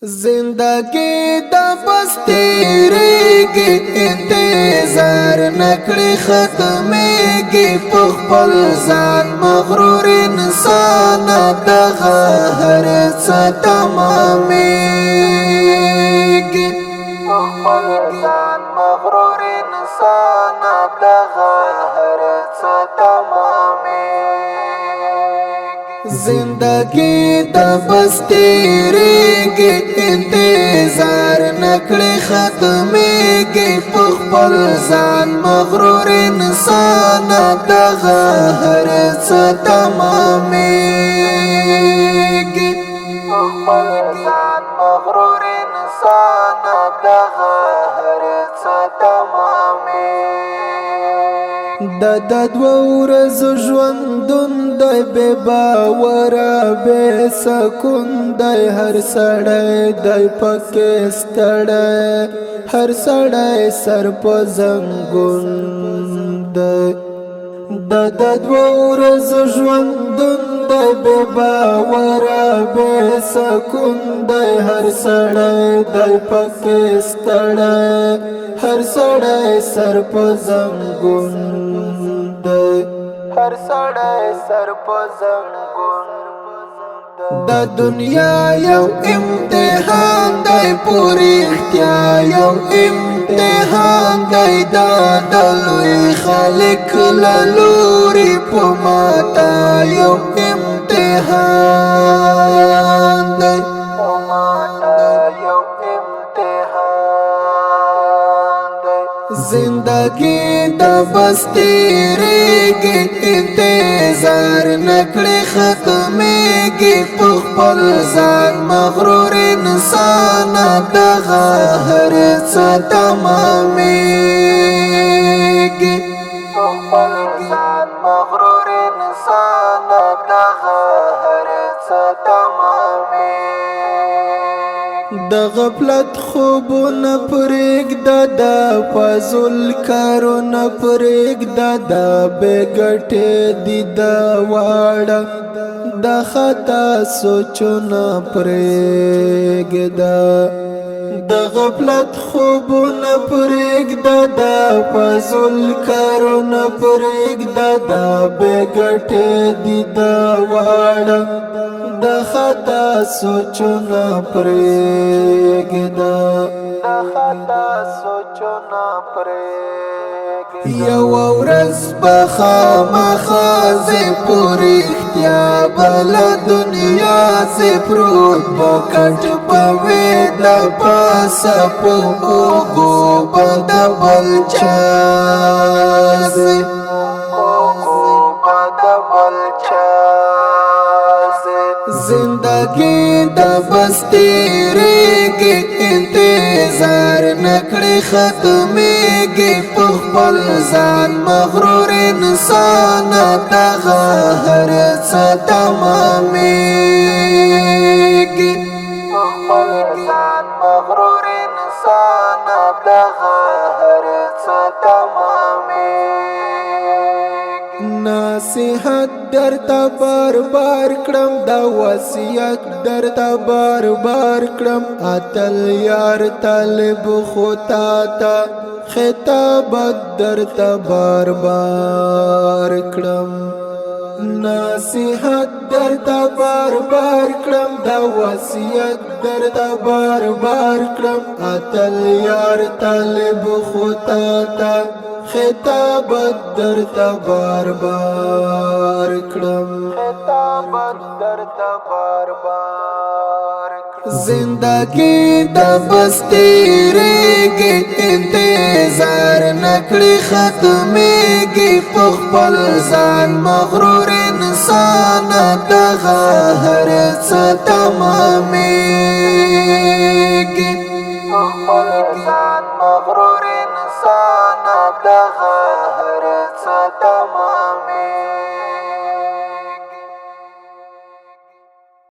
زندگی دا بس تیریگی انتظار نکڑی ختمیگی پخپل زان مغرور انسان دغا هر څه تمامیگی پخپل زان مغرور انسان دغا هر څه تمامیگی زندگی دا بس تیریگی انتظار نکڑی ختمیگی پخپل زان مغرور انسان دغا هر څه تمامیگی پخپل زان مغرور انسان دغا هر څه تمامیگی د دوه ورځو ژوندون دی بې باوره بې سکون دی هر سړی دی پکې ستړی هر سړی سر په زنګون دی د دوه ورځو ژوندون دی بې باوره بې سکون دی هر سړی دی پکې ستړی هر سړی سر په زنګون هر سړی سر په زنګون د دنیا یو امتحان دی پوری اختیا یو امتحان دی دا د لوی خالق لوري په ماتا یو امتحان دی په ماتا یو امتحان دی زندگی دا بس تیریگی انتظار نکڑی ختمیگی پخپل زان مغرور انسان دغا هر څه تمامیگی پخپل زان مغرور انسان دغا هر څه تمامیگی د غفلت خوبونه پرېږده د فضل کارونه پرېږده د بې ګټې دي د واړه د خطا سوچونه پرېږده د غفلت خوبونه پرېږده د فضل کارونه پرېږده د بې ګټې دي د واړه د خطا سوچونه پرېږده د خطا سوچونه پرېږده یو ورځ به خامخا زه پوری اختیا بله دنیا زه پروت به کټ به وې د پاسه په اوږو به د بل چا زه زندگی دا بس تیریگی انتظار نکڑی ختمیگی پخپل زان مغرور انسان دغا هر څه تمامیگی پخپل زان مغرور انسان دغا هر څه تمامیگی نصیحت درته بار بار کړم دا وصیت درته بار بار کړم اتل یار طالب خو تا ته خطابت درته بار بار کړم نصیحت درته بار بار کړم دا وصیت درته بار بار کړم اتل یار طالب خو تا ته خطابت درته بار بار کړم خطابت درته بار بار زندگی دا بس تیریگی انتظار نکڑی ختمیگی پخپل زان مغرور انسان دغا هر څه تمامیگی پخپل زان مغرور انسان دغا